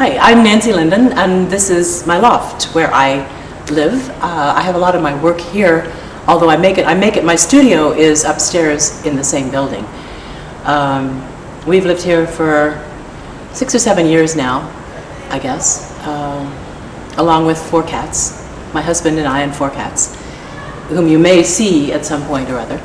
Hi, I'm Nancy Linden, and this is my loft where I live. I have a lot of my work here, although I make it. My studio is upstairs in the same building. We've lived here for 6 or 7 years now, I guess, along with 4 cats. My husband and I and 4 cats, whom you may see at some point or other.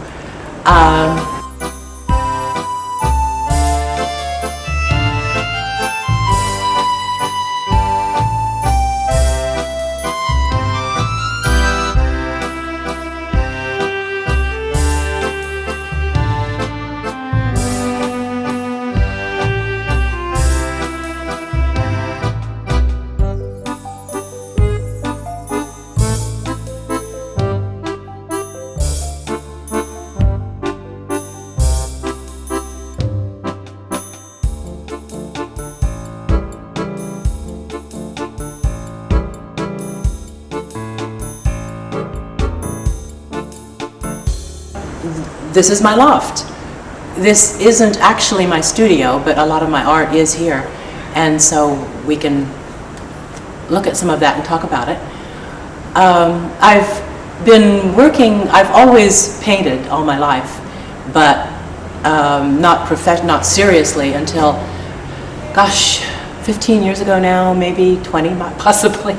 This is my loft. This isn't actually my studio, but a lot of my art is here, and so we can look at some of that and talk about it. I've been working, I've always painted all my life, but not seriously until, gosh, 15 years ago now, maybe 20, possibly.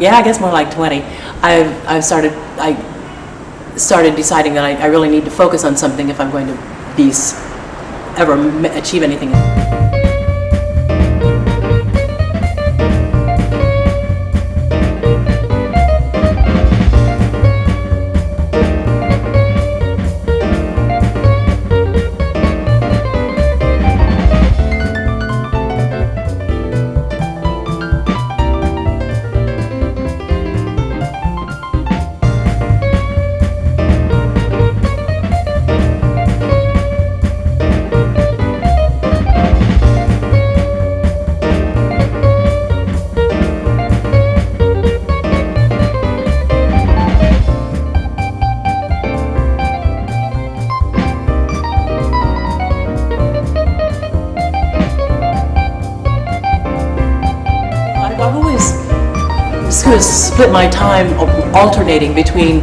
Yeah, I guess more like 20. I started deciding that I really need to focus on something if I'm going to ever achieve anything. sort of split my time alternating between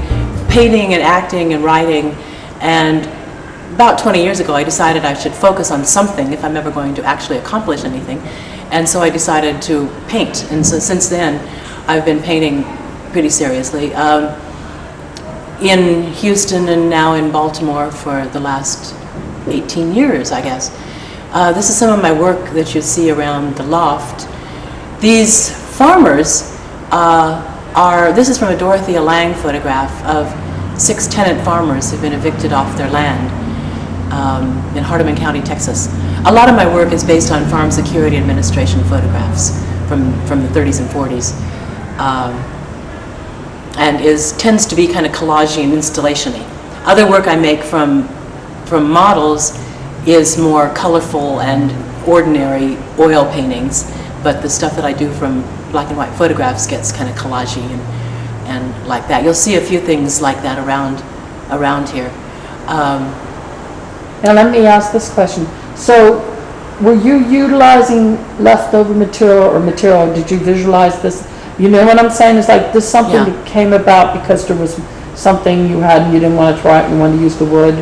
painting and acting and writing, and about 20 years ago I decided I should focus on something if I'm ever going to actually accomplish anything, and so I decided to paint, and so since then I've been painting pretty seriously in Houston and now in Baltimore for the last 18 years, I guess. This is some of my work that you see around the loft. These farmers this is from a Dorothea Lange photograph of 6 tenant farmers who've been evicted off their land in Hardeman County, Texas. A lot of my work is based on Farm Security Administration photographs from the 30s and 40s. And tends to be kind of collagey and installation-y. Other work I make from models is more colorful and ordinary oil paintings, but the stuff that I do from black and white photographs gets kind of collagey and like that. You'll see a few things like that around here. Now let me ask this question. So were you utilizing leftover material or material? Did you visualize this? You know what I'm saying? It's like this something that came about because there was something you had and you didn't want to try it, you wanted to use the wood?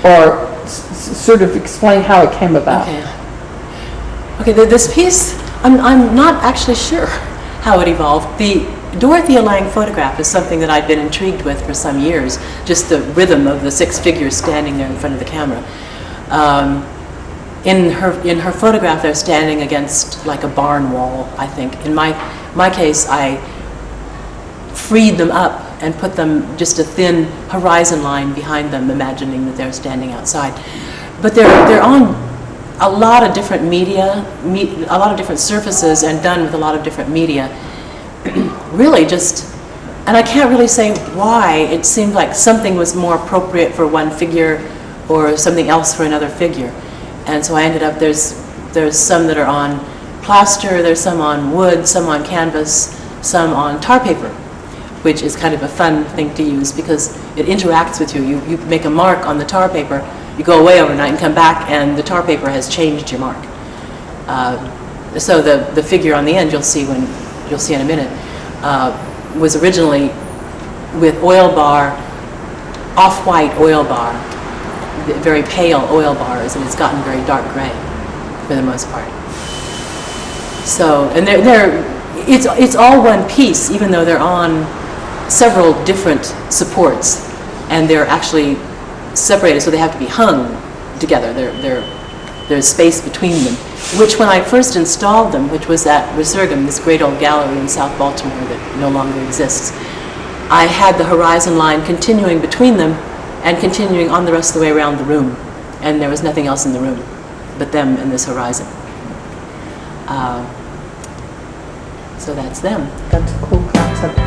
Or sort of explain how it came about. Okay, this piece, I'm not actually sure how it evolved. The Dorothea Lange photograph is something that I'd been intrigued with for some years, just the rhythm of the 6 figures standing there in front of the camera. In her photograph, they're standing against like a barn wall, I think. In my case, I freed them up and put them just a thin horizon line behind them, imagining that they're standing outside. But they're on a lot of different media, a lot of different surfaces, and done with a lot of different media. Really just, and I can't really say why. It seemed like something was more appropriate for one figure or something else for another figure. And so I ended up, there's some that are on plaster, there's some on wood, some on canvas, some on tar paper, which is kind of a fun thing to use because it interacts with you. You make a mark on the tar paper, you go away overnight and come back and the tar paper has changed your mark. So the figure on the end you'll see in a minute, was originally with oil bar, off-white oil bar, very pale oil bars, and it's gotten very dark gray for the most part. So, and it's all one piece, even though they're on several different supports, and they're actually separated, so they have to be hung together. There's space between them, which when I first installed them, which was at Resurgam, this great old gallery in South Baltimore that no longer exists, I had the horizon line continuing between them and continuing on the rest of the way around the room, and there was nothing else in the room but them and this horizon. So that's them. That's a cool concept.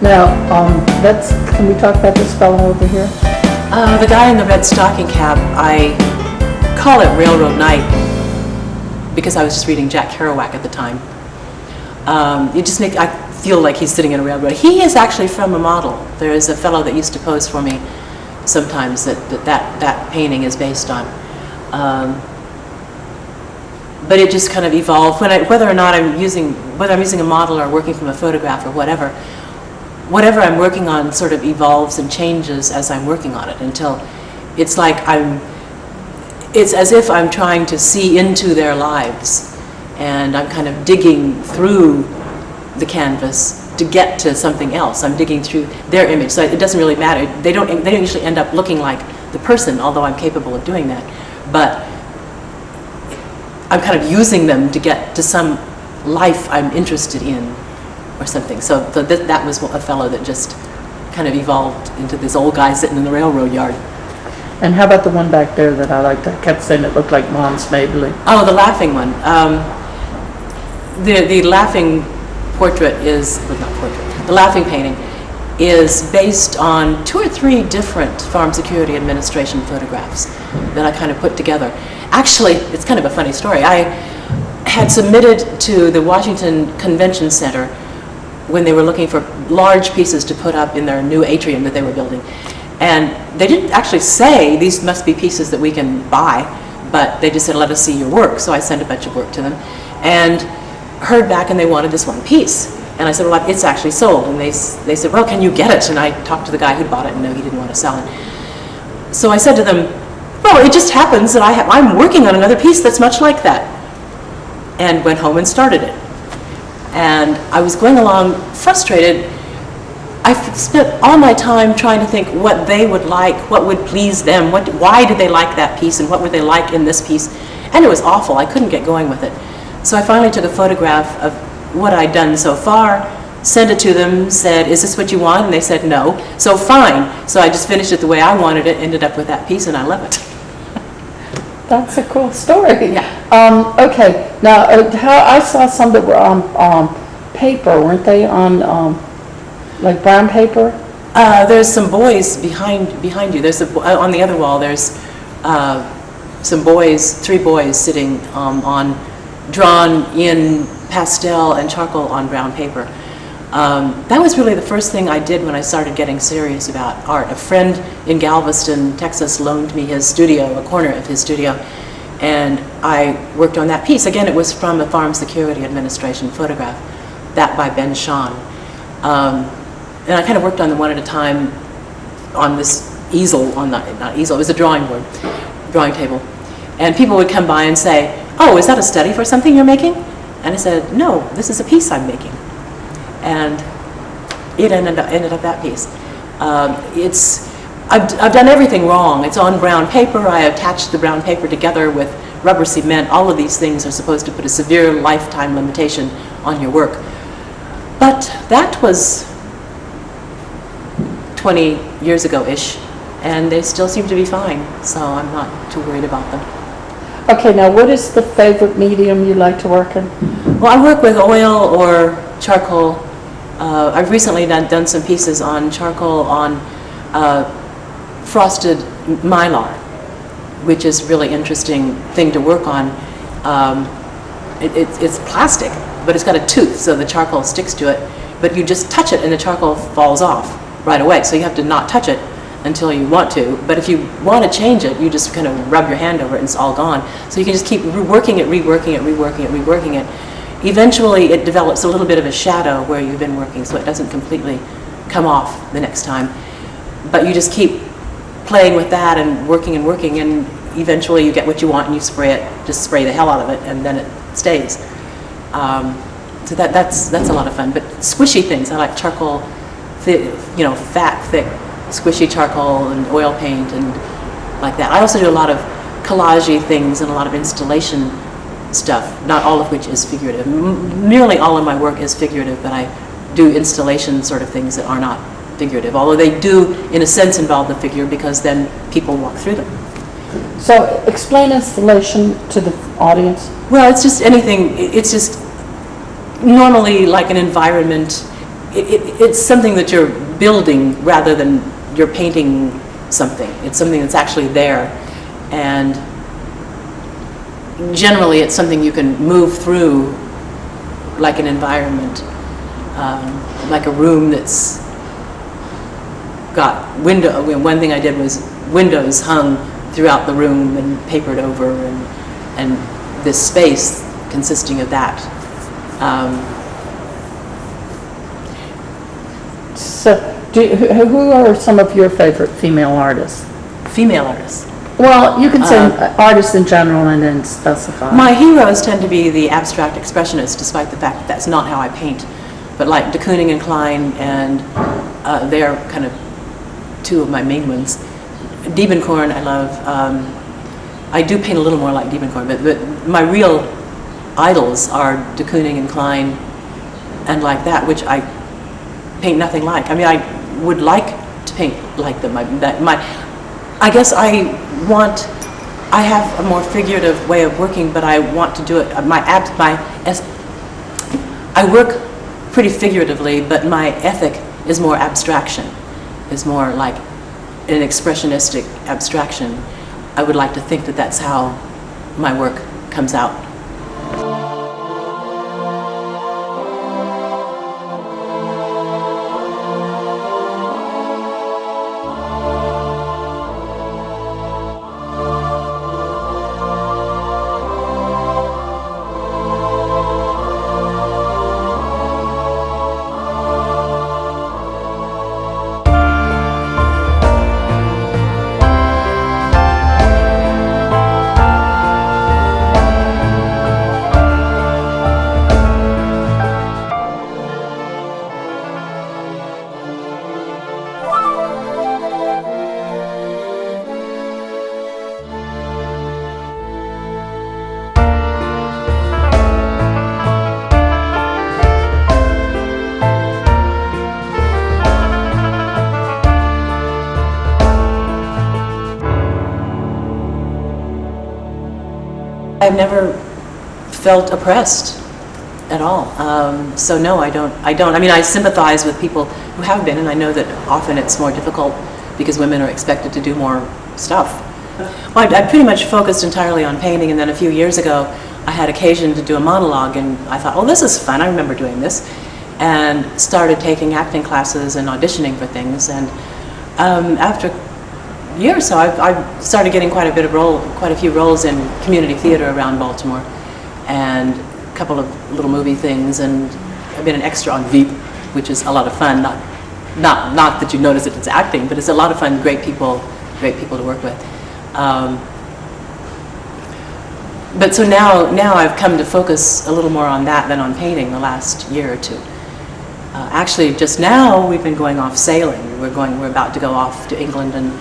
Now, can we talk about this fellow over here? The guy in the red stocking cap, I call it Railroad Night because I was just reading Jack Kerouac at the time. I feel like he's sitting in a railroad. He is actually from a model. There is a fellow that used to pose for me sometimes that painting is based on. But it just kind of evolved. Whether I'm using a model or working from a photograph or whatever I'm working on sort of evolves and changes as I'm working on it until it's like it's as if I'm trying to see into their lives, and I'm kind of digging through the canvas to get to something else. I'm digging through their image, so it doesn't really matter. They don't usually end up looking like the person, although I'm capable of doing that. But I'm kind of using them to get to some life I'm interested in or something. So that was a fellow that just kind of evolved into this old guy sitting in the railroad yard. And how about the one back there that I liked? I kept saying it looked like Mom's Maybelline. Oh, the laughing one. The laughing portrait is, well, not portrait, the laughing painting is based on 2 or 3 different Farm Security Administration photographs that I kind of put together. Actually, it's kind of a funny story. I had submitted to the Washington Convention Center when they were looking for large pieces to put up in their new atrium that they were building. And they didn't actually say these must be pieces that we can buy, but they just said, let us see your work. So I sent a bunch of work to them and heard back, and they wanted this one piece. And I said, well, it's actually sold. And they said, well, can you get it? And I talked to the guy who bought it, and no, he didn't want to sell it. So I said to them, well, it just happens that I'm working on another piece that's much like that. And went home and started it. And I was going along frustrated. I spent all my time trying to think what they would like, what would please them, why did they like that piece, and what would they like in this piece. And it was awful. I couldn't get going with it. So I finally took a photograph of what I'd done so far, sent it to them, said, is this what you want? And they said no. So fine. So I just finished it the way I wanted it, ended up with that piece, and I love it. That's a cool story. Yeah. Okay. Now, how I saw some that were on paper, weren't they? On like brown paper? There's some boys behind you. There's on the other wall. There's some boys, 3 boys sitting drawn in pastel and charcoal on brown paper. That was really the first thing I did when I started getting serious about art. A friend in Galveston, Texas, loaned me his studio, a corner of his studio, and I worked on that piece. Again, it was from a Farm Security Administration photograph, that by Ben Shahn. And I kind of worked on them one at a time on this easel, not easel, it was a drawing board, drawing table. And people would come by and say, oh, is that a study for something you're making? And I said, no, this is a piece I'm making. And it ended up that piece. I've done everything wrong. It's on brown paper. I attached the brown paper together with rubber cement. All of these things are supposed to put a severe lifetime limitation on your work. But that was 20 years ago-ish, and they still seem to be fine, so I'm not too worried about them. Okay, now what is the favorite medium you like to work in? Well, I work with oil or charcoal. I've recently done some pieces on charcoal on frosted mylar, which is a really interesting thing to work on. It's plastic, but it's got a tooth, so the charcoal sticks to it, but you just touch it and the charcoal falls off right away, so you have to not touch it until you want to. But if you want to change it, you just kind of rub your hand over it and it's all gone. So you can just keep reworking it, reworking it, reworking it, reworking it. Eventually it develops a little bit of a shadow where you've been working, so it doesn't completely come off the next time. But you just keep playing with that and working, and eventually you get what you want and you spray it, just spray the hell out of it, and then it stays. So that's a lot of fun. But squishy things, I like charcoal, fat, thick, squishy charcoal and oil paint and like that. I also do a lot of collage-y things and a lot of installation stuff, not all of which is figurative. Nearly all of my work is figurative, but I do installation sort of things that are not figurative, although they do, in a sense, involve the figure because then people walk through them. So explain installation to the audience. Well, it's just anything. It's just normally like an environment. It's something that you're building rather than you're painting something. It's something that's actually there. And generally it's something you can move through, like an environment, like a room that's got window. One thing I did was windows hung throughout the room and papered over, and this space consisting of that. So, who are some of your favorite female artists? Female artists. Well, you can say artists in general and then specify. My heroes tend to be the abstract expressionists, despite the fact that that's not how I paint. But like de Kooning and Klein, and they're kind of two of my main ones. Diebenkorn I love. I do paint a little more like Diebenkorn, but my real idols are de Kooning and Klein and like that, which I paint nothing like. I mean, I would like to paint like them. I guess I have a more figurative way of working, but I want to do it. I work pretty figuratively, but my ethic is more abstraction, is more like an expressionistic abstraction. I would like to think that that's how my work comes out. I've never felt oppressed at all. So no, I don't. I mean, I sympathize with people who have been, and I know that often it's more difficult because women are expected to do more stuff. Well, I pretty much focused entirely on painting, and then a few years ago, I had occasion to do a monologue, and I thought, oh, this is fun. I remember doing this, and started taking acting classes and auditioning for things. And after a year or so, I started getting quite a few roles in community theater around Baltimore, and a couple of little movie things, and I've been an extra on Veep, which is a lot of fun. Not that you notice that it's acting, but it's a lot of fun. Great people to work with. But so now I've come to focus a little more on that than on painting the last year or two. Actually, just now we've been going off sailing. We're about to go off to England and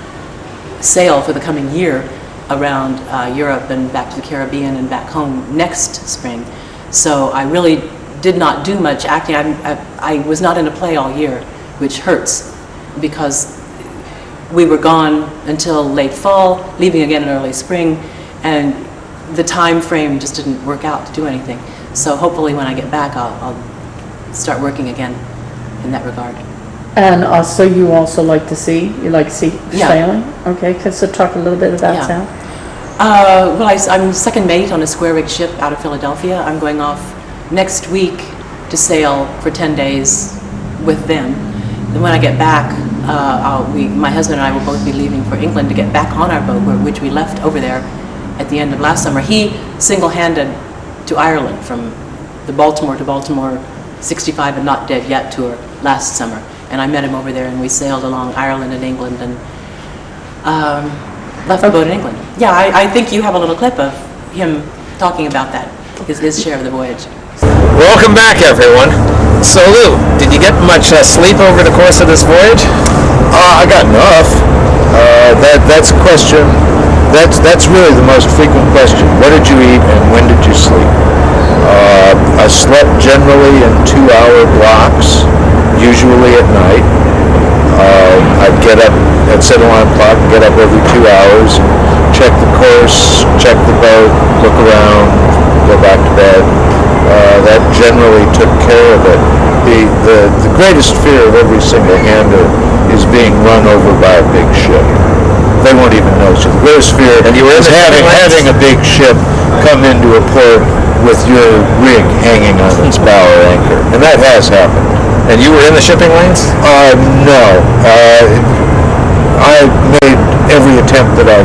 sail for the coming year around Europe and back to the Caribbean and back home next spring. So I really did not do much acting. I was not in a play all year, which hurts because we were gone until late fall, leaving again in early spring, and the time frame just didn't work out to do anything. So hopefully when I get back, I'll start working again in that regard. And so you also like to see? You like to see Yeah. sailing? Okay, so talk a little bit about Yeah. sailing. Well, I'm second mate on a square rig ship out of Philadelphia. I'm going off next week to sail for 10 days with them. Then when I get back, my husband and I will both be leaving for England to get back on our boat, which we left over there at the end of last summer. He single-handed to Ireland from the Baltimore to Baltimore 65 and Not Dead Yet tour last summer. And I met him over there, and we sailed along Ireland and England and left the boat in England. Yeah, I think you have a little clip of him talking about that, his share of the voyage. Welcome back, everyone. So, Lou, did you get much sleep over the course of this voyage? I got enough. That's a question. That's really the most frequent question. What did you eat and when did you sleep? I slept generally in 2-hour blocks, usually at night. I'd get up, I'd set an alarm clock, get up every 2 hours, check the course, check the boat, look around, go back to bed. That generally took care of it. The greatest fear of every single-hander is being run over by a big ship. they won't even notice you. The greatest fear And you were in is the shipping lanes? having a big ship come into a port with your rig hanging on its bow or anchor, and that has happened. And you were in the shipping lanes? No. I made every attempt that I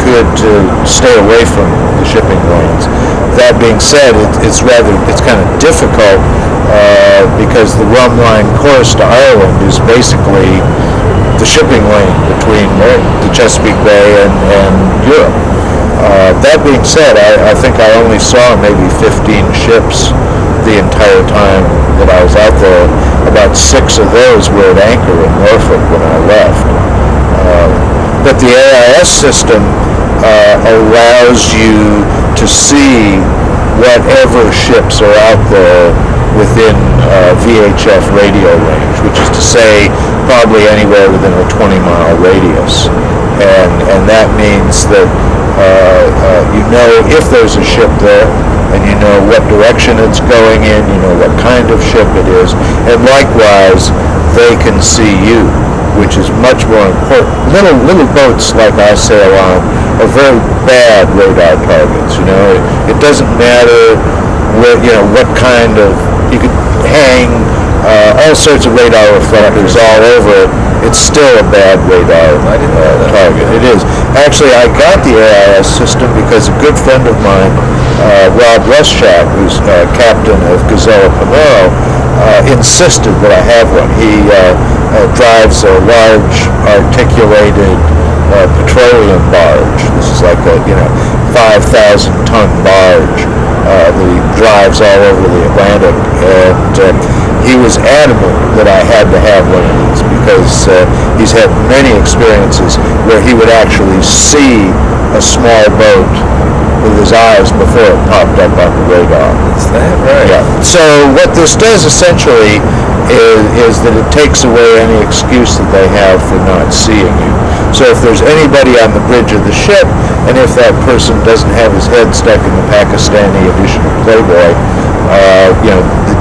could to stay away from the shipping lanes. That being said, it's kind of difficult because the rum line course to Ireland is basically the shipping lane between the Chesapeake Bay and Europe. That being said, I think I only saw maybe 15 ships the entire time that I was out there. About 6 of those were at anchor in Norfolk when I left. But the AIS system allows you to see whatever ships are out there within VHF radio range, which is to say probably anywhere within a 20-mile radius. And that means that you know if there's a ship there, and you know what direction it's going in, you know what kind of ship it is, and likewise they can see you, which is much more important. Little boats like I sail on are very bad radar targets. It doesn't matter what kind of, you could hang all sorts of radar reflectors all over it. It's still a bad radar target. It is. Actually, I got the AIS system because a good friend of mine, Rob Ruschak, who's captain of Gazella Pomero, insisted that I have one. He drives a large articulated petroleum barge. This is like a 5,000-ton barge that he drives all over the Atlantic, and he was adamant that I had to have one of these because he's had many experiences where he would actually see a small boat with his eyes before it popped up on the radar. Is that right? Yeah. So what this does essentially is that it takes away any excuse that they have for not seeing you. So if there's anybody on the bridge of the ship, and if that person doesn't have his head stuck in the Pakistani edition of Playboy,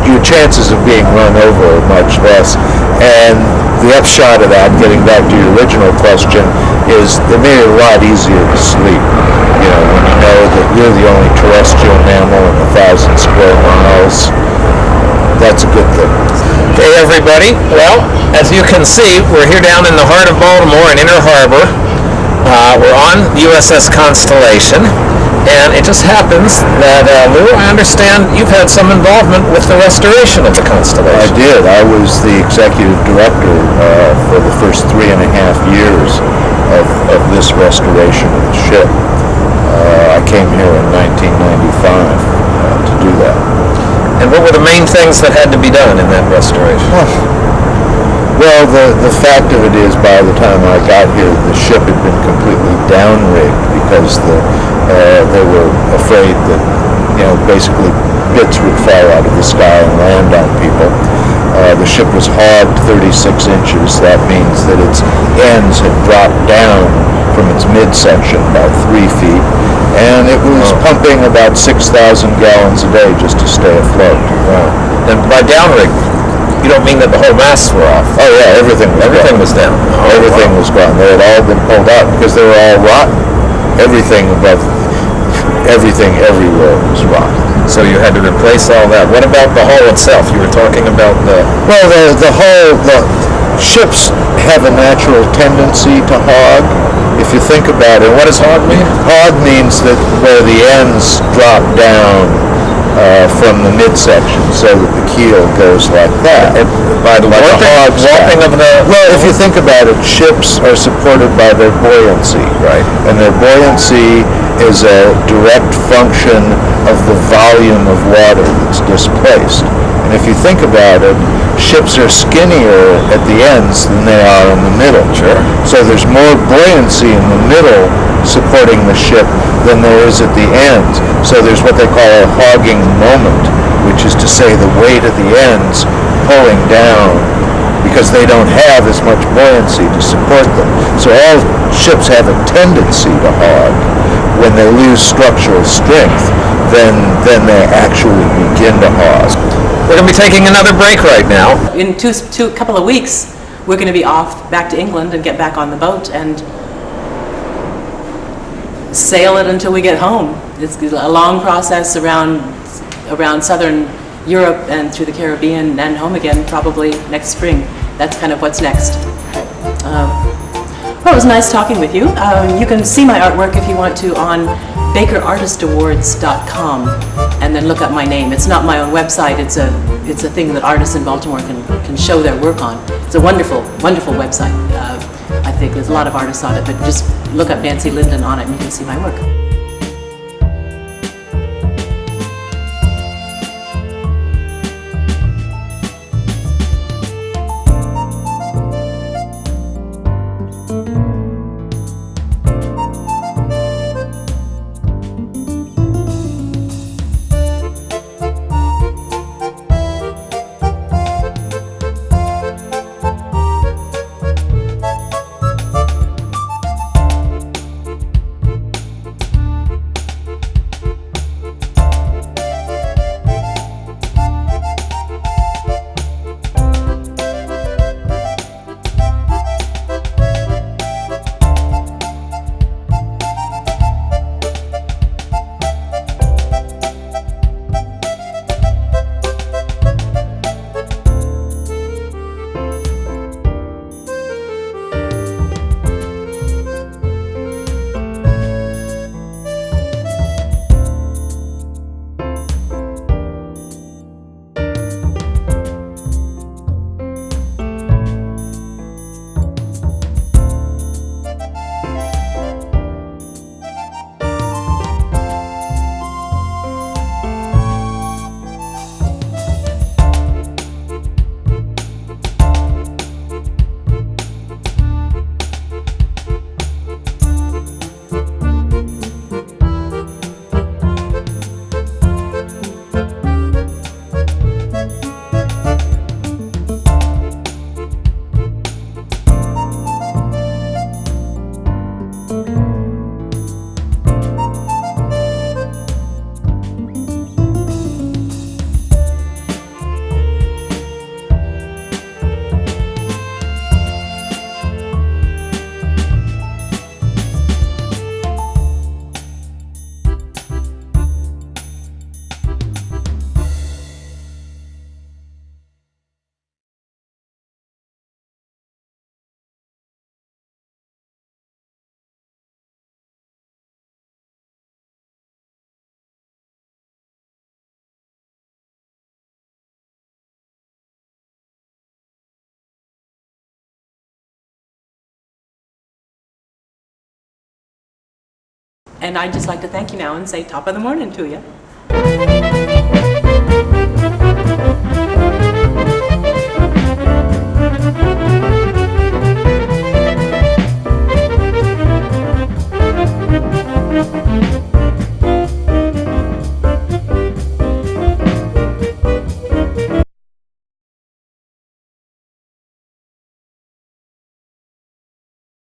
your chances of being run over are much less. And the upshot of that, getting back to your original question, is it made it a lot easier to sleep. When you know that you're the only terrestrial mammal in 1,000 square miles, that's a good thing. Hey everybody, well, as you can see, we're here down in the heart of Baltimore in Inner Harbor. We're on USS Constellation, and it just happens that, Lou, I understand you've had some involvement with the restoration of the Constellation. I did. I was the executive director for the first 3.5 years of this restoration of the ship. I came here in 1995 to do that. And what were the main things that had to be done in that restoration? Well, the fact of it is, by the time I got here, the ship had been completely downrigged because they were afraid that, basically bits would fall out of the sky and land on people. The ship was hogged 36 inches. That means that its ends had dropped down from its midsection about 3 feet, and it was pumping about 6,000 gallons a day just to stay afloat. Wow. And by downrig, you don't mean that the whole masts were off? Oh yeah, everything was down. Oh, everything was gone. They had all been pulled out because they were all rotten. Everything everywhere was rotten. So you had to replace all that. What about the hull itself? You were talking about the... Well, the ships have a natural tendency to hog. If you think about it, What does hog mean? hog means that where the ends drop down from the midsection, so that the keel goes like that. By the warping of the... Well, if you think about it, ships are supported by their buoyancy. Right. And their buoyancy is a direct function of the volume of water that's displaced. And if you think about it, ships are skinnier at the ends than they are in the middle. Sure. So there's more buoyancy in the middle supporting the ship than there is at the ends. So there's what they call a hogging moment, which is to say the weight of the ends pulling down because they don't have as much buoyancy to support them. So all ships have a tendency to hog. When they lose structural strength, then they actually begin to hog. We're going to be taking another break right now. In couple of weeks, we're going to be off back to England and get back on the boat and sail it until we get home. It's a long process around southern Europe and through the Caribbean and home again probably next spring. That's kind of what's next. Well, it was nice talking with you. You can see my artwork if you want to on bakerartistawards.com and then look up my name. It's not my own website. It's a thing that artists in Baltimore can show their work on. It's a wonderful, wonderful website. I think there's a lot of artists on it, but just look up Nancy Linden on it and you can see my work. And I'd just like to thank you now and say top of the morning to you.